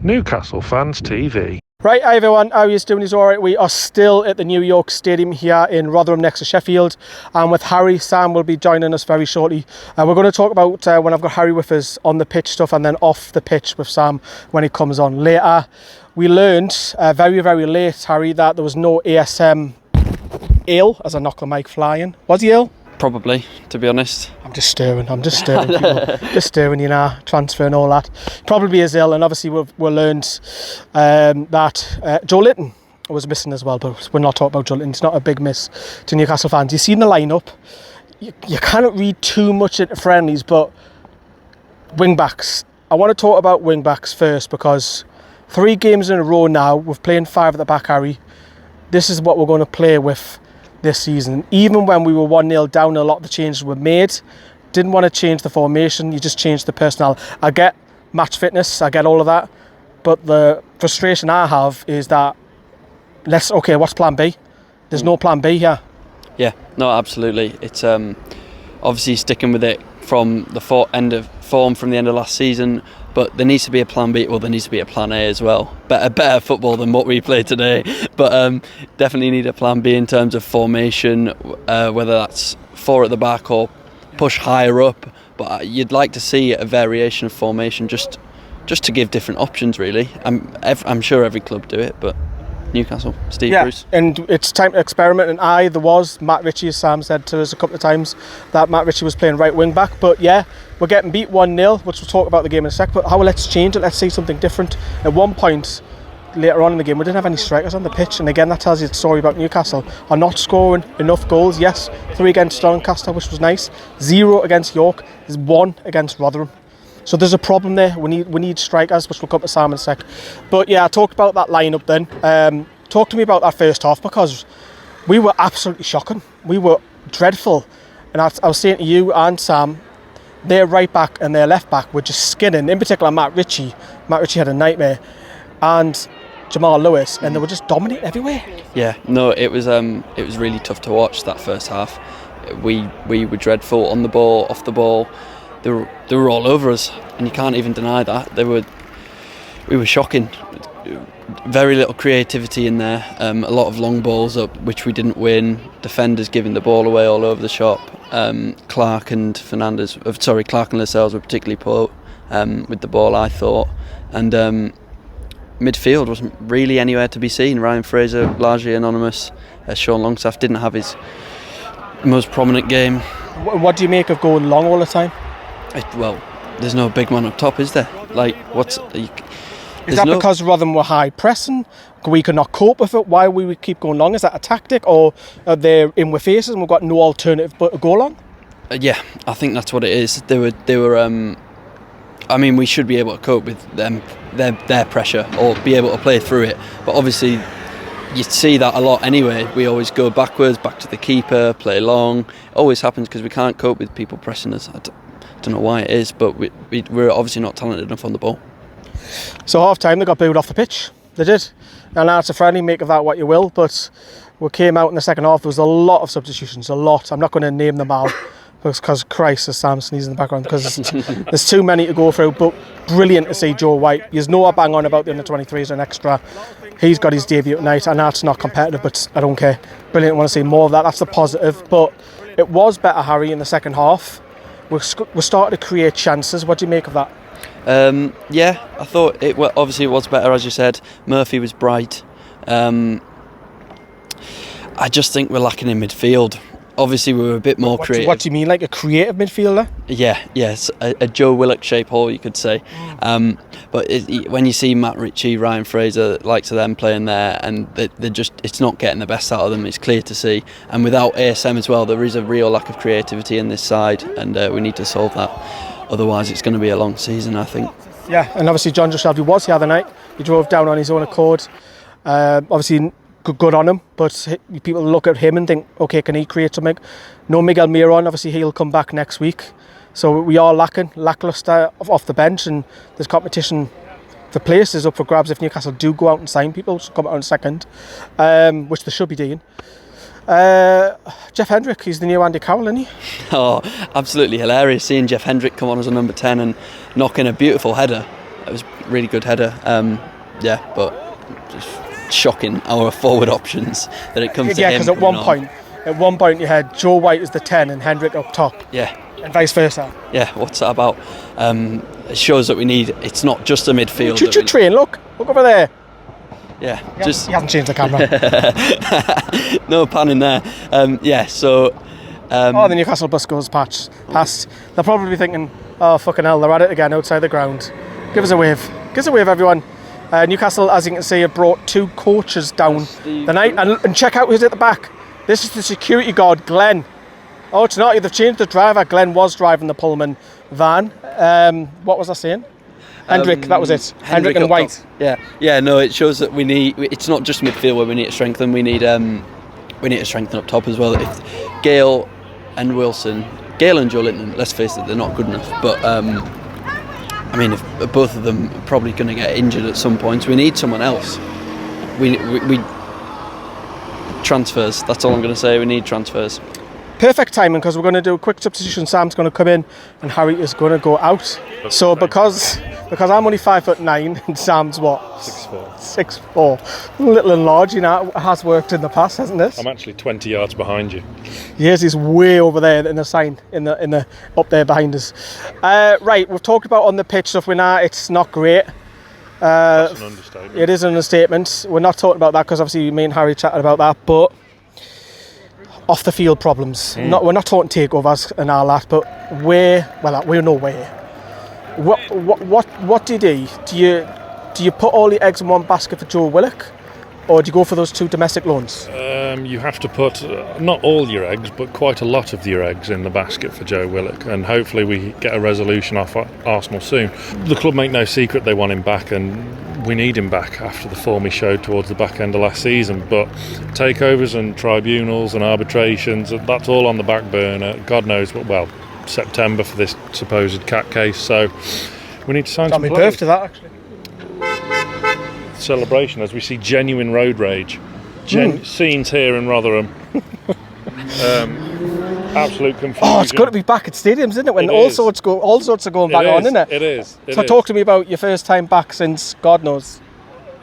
Newcastle Fans TV. Right, hi everyone, how are you doing? Is alright. We are still at the New York Stadium here in Rotherham next to Sheffield, and with Harry, Sam will be joining us very shortly. We're going to talk about when I've got Harry with us on the pitch stuff, and then off the pitch with Sam when he comes on later. We learned very, very late, Harry, that there was no ASM ale as I knock the mic flying. Was he ill? Probably, to be honest. I'm just stirring people. Just stirring, you know, transfer and all that. Probably is ill, and obviously we learned that Joe Litton was missing as well, but we're not talking about Joe Litton. It's not a big miss to Newcastle fans. You've seen the lineup. You cannot read too much into friendlies, but wing-backs. I want to talk about wing-backs first, because 3 games in a row now, we've played 5 at the back, Harry. This is what we're going to play with this season. Even when we were 1-0 down, a lot of the changes were made. Didn't want to change the formation, you just changed the personnel. I get match fitness, I get all of that, but the frustration I have is that okay, what's plan B? There's no plan B here. Yeah, no, absolutely. It's obviously sticking with it from the end of form from the end of last season, but there needs to be a plan B. Well, there needs to be a plan A as well. Better football than what we played today, but definitely need a plan B in terms of formation, whether that's 4 at the back or push higher up. But you'd like to see a variation of formation, just to give different options. Really, I'm sure every club do it, but Newcastle, Steve Bruce. And it's time to experiment. And there was Matt Ritchie, as Sam said to us a couple of times, that Matt Ritchie was playing right wing back. But yeah, we're getting beat 1-0, which we'll talk about the game in a sec. But let's change it. Let's see something different. At one point later on in the game, we didn't have any strikers on the pitch, and again that tells you the story about Newcastle are not scoring enough goals. Yes, 3 against Doncaster, which was nice. 0 against York. There's 1 against Rotherham. So there's a problem there. We need strikers, which we'll come to Sam in a sec. But yeah, I talked about that lineup then. Talk to me about that first half, because we were absolutely shocking. We were dreadful. And I was saying to you and Sam, their right back and their left back were just skinning. In particular, Matt Ritchie. Matt Ritchie had a nightmare. And Jamal Lewis, and they were just dominating everywhere. Yeah, no, it was really tough to watch that first half. We were dreadful on the ball, off the ball. They were all over us, and you can't even deny that. We were shocking. Very little creativity in there. A lot of long balls up, which we didn't win. Defenders giving the ball away all over the shop. Clark and Lascelles were particularly poor with the ball, I thought. And midfield wasn't really anywhere to be seen. Ryan Fraser, largely anonymous. Sean Longstaff didn't have his most prominent game. What do you make of going long all the time? Well, there's no big man up top, is there? Is that because Rotherham were high pressing? We could not cope with it? Why we would keep going long? Is that a tactic, or are they in with faces and we've got no alternative but to go long? Yeah, I think that's what it is. They were. I mean, we should be able to cope with them, their pressure, or be able to play through it. But obviously, you see that a lot anyway. We always go backwards, back to the keeper, play long. It always happens because we can't cope with people pressing us. I don't know why it is, but we're obviously not talented enough on the ball. So half time they got booed off the pitch. They did. And now it's a friendly, make of that what you will, but we came out in the second half. There was a lot of substitutions, a lot. I'm not going to name them all because Christ, as Sam sneezes in the background, because there's too many to go through. But brilliant to see Joe White. There's no bang on about the under-23s and extra. He's got his debut tonight. I know it's not competitive, but I don't care. Brilliant. I want to see more of that. That's the positive. But it was better, Harry, in the second half. We started to create chances. What do you make of that? Yeah, I thought obviously it was better, as you said. Murphy was bright. I just think we're lacking in midfield. Obviously we were a bit more creative. What do you mean, like a creative midfielder? Yeah, yes, a Joe Willock shape hole, you could say. But when you see Matt Ritchie, Ryan Fraser, likes of them playing there, and they're just, it's not getting the best out of them. It's clear to see. And without ASM as well, there is a real lack of creativity in this side, and we need to solve that. Otherwise, it's going to be a long season, I think. Yeah, and obviously John Shelby was the other night. He drove down on his own accord. Obviously, good on him, but people look at him and think, okay, can he create something? No Miguel Miron, obviously he'll come back next week. So we are lacklustre off the bench, and there's competition for places up for grabs if Newcastle do go out and sign people, which will come out in a second, which they should be doing. Jeff Hendrick, he's the new Andy Carroll, isn't he? Oh, absolutely hilarious seeing Jeff Hendrick come on as a number 10 and knock in a beautiful header. It was a really good header. But just shocking our forward options that it comes to him. Yeah, because at one point you had Joe White as the 10 and Hendrick up top. Yeah. And vice versa. Yeah, what's that about? It shows that it's not just a midfield. Train, look over there. Yeah, He hasn't changed the camera. No pan in there. The Newcastle bus goes past. They'll probably be thinking, oh, fucking hell, they're at it again outside the ground. Give us a wave. Give us a wave, everyone. Newcastle, as you can see, have brought 2 coaches down the night. And check out who's at the back. This is the security guard, Glenn. Oh, it's not. They've changed the driver. Glenn was driving the Pullman van. What was I saying? Hendrick, that was it. Hendrick and White. Yeah. No, it shows that it's not just midfield where we need to strengthen. We need to strengthen up top as well. If Gale and Joe Linton, let's face it, they're not good enough. But if both of them are probably going to get injured at some point, we need someone else. We transfers. That's all I'm going to say. We need transfers. Perfect timing, because we're going to do a quick substitution. Sam's going to come in and Harry is going to go out. So because I'm only 5'9" and Sam's what? 6'4". Little and large, it has worked in the past, hasn't it? I'm actually 20 yards behind you. Yes, he's way over there in the sign, in the up there behind us. Right, we've talked about on the pitch stuff. It's not great. That's an understatement. It is an understatement. We're not talking about that because obviously me and Harry chatted about that, but off the field problems. We're not talking takeovers and all that, but we know where. What do you do? Do you put all the eggs in one basket for Joe Willock, or do you go for those 2 domestic loans? You have to put not all your eggs, but quite a lot of your eggs in the basket for Joe Willock, and hopefully we get a resolution off Arsenal soon. The club make no secret they want him back, and we need him back after the form he showed towards the back end of last season. But takeovers and tribunals and arbitrations, that's all on the back burner. God knows September for this supposed cat case. So we need to sign some players. Got me birth to that, actually. Celebration as we see genuine road rage. Scenes here in Rotherham. Absolute confusion. Oh, it's got to be back at stadiums, isn't it? When all sorts are going back on, isn't it? It is. So talk to me about your first time back since God knows.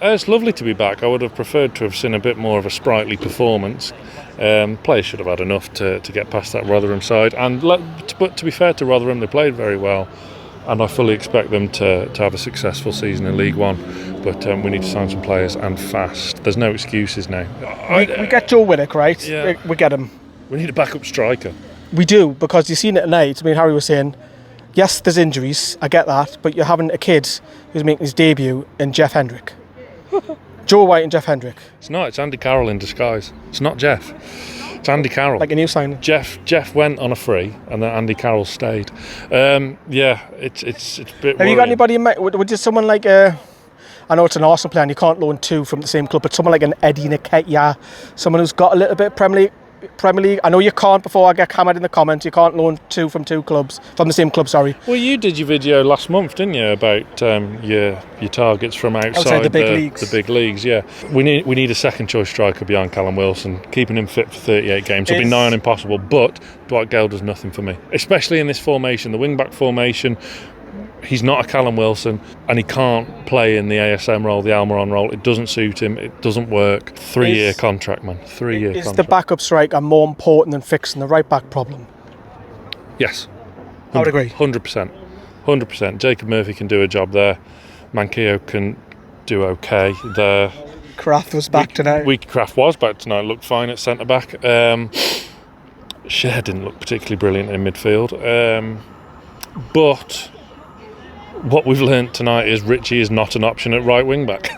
It's lovely to be back. I would have preferred to have seen a bit more of a sprightly performance. Players should have had enough to get past that Rotherham side. But to be fair to Rotherham, they played very well. And I fully expect them to have a successful season in League One. But we need to sign some players, and fast. There's no excuses now. We get Joe Willock, right? Yeah. We get him. We need a backup striker. We do, because you've seen it tonight. Harry was saying, yes, there's injuries, I get that, but you're having a kid who's making his debut in Jeff Hendrick. Joe White and Jeff Hendrick. It's not, it's Andy Carroll in disguise. It's not Jeff. It's Andy Carroll. Like a new signing. Jeff went on a free, and then Andy Carroll stayed. It's a bit Have you got anybody in mind? Would you someone like I know it's an Arsenal player and you can't loan 2 from the same club, but someone like an Eddie Nketiah, someone who's got a little bit of Premier League. I know you can't, before I get hammered in the comments, you can't loan 2 from 2 clubs, from the same club, sorry. Well, you did your video last month, didn't you, about your targets from outside the big leagues. The big leagues, yeah. We need a second choice striker beyond Callum Wilson. Keeping him fit for 38 games will be nigh on impossible, but Dwight Gale does nothing for me, especially in this formation, the wing-back formation. He's not a Callum Wilson, and he can't play in the ASM role, the Almiron role. It doesn't suit him. It doesn't work. 3-year contract, man. 3-year contract. Is the backup striker more important than fixing the right-back problem? Yes. I would agree. 100%. 100%. Jacob Murphy can do a job there. Mankio can do okay there. Kraft was back tonight. Kraft was back tonight. Looked fine at centre-back. Cher didn't look particularly brilliant in midfield. But what we've learnt tonight is Richie is not an option at right wing back.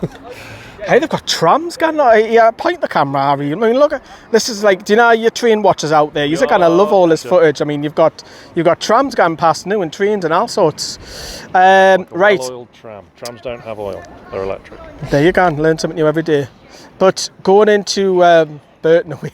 Hey, they've got trams going. Yeah, point the camera, Harry. Look, this is like, do you know your train watchers out there? You're going to love all this footage. You've got trams going past now, and trains and all sorts. Right. Well-oiled tram. Trams don't have oil. They're electric. There you go. Learn something new every day. But going into Burton away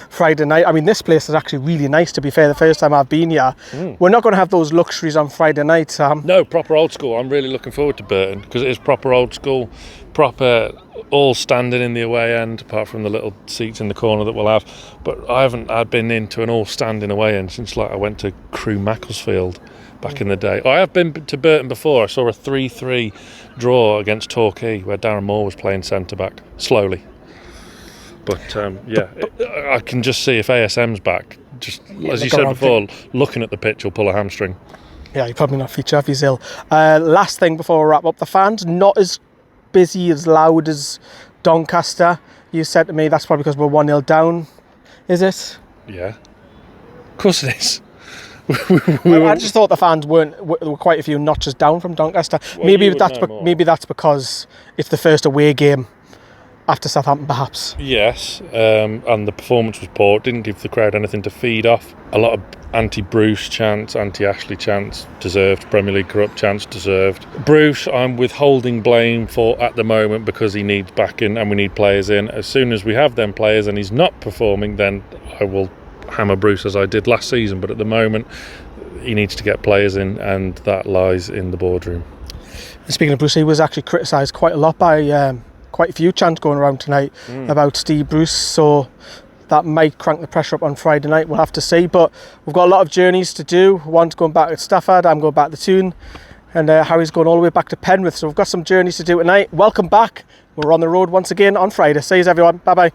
Friday night. This place is actually really nice, to be fair, the first time I've been here. We're not going to have those luxuries on Friday night, Sam. No, proper old school. I'm really looking forward to Burton, because it is proper old school, proper all standing in the away end, apart from the little seats in the corner that we'll have. But I'd been into an all standing away end since I went to Crewe Macclesfield back in the day. I have been to Burton before. I saw a 3-3 draw against Torquay where Darren Moore was playing centre-back, slowly. But, I can just see if ASM's back, just as you said before, looking at the pitch will pull a hamstring. Yeah, you're probably not feature if he's ill. Last thing before we wrap up, the fans, not as busy, as loud as Doncaster. You said to me that's probably because we're 1-0 down. Is it? Yeah. Of course it is. I just thought the fans there were quite a few notches down from Doncaster. Well, maybe that's because it's the first away game after Southampton, perhaps. Yes, and the performance was poor. It didn't give the crowd anything to feed off. A lot of anti-Bruce chants, anti-Ashley chants, deserved. Premier League corrupt chants, deserved. Bruce, I'm withholding blame for at the moment because he needs backing and we need players in. As soon as we have them players and he's not performing, then I will hammer Bruce as I did last season. But at the moment, he needs to get players in, and that lies in the boardroom. Speaking of Bruce, he was actually criticised quite a lot by quite a few chants going around tonight about Steve Bruce, so that might crank the pressure up on Friday night. We'll have to see, but we've got a lot of journeys to do. One's going back to Stafford, I'm going back to Toon, and Harry's going all the way back to Penrith, so we've got some journeys to do tonight. Welcome back. We're on the road once again on Friday. See you everyone. Bye bye.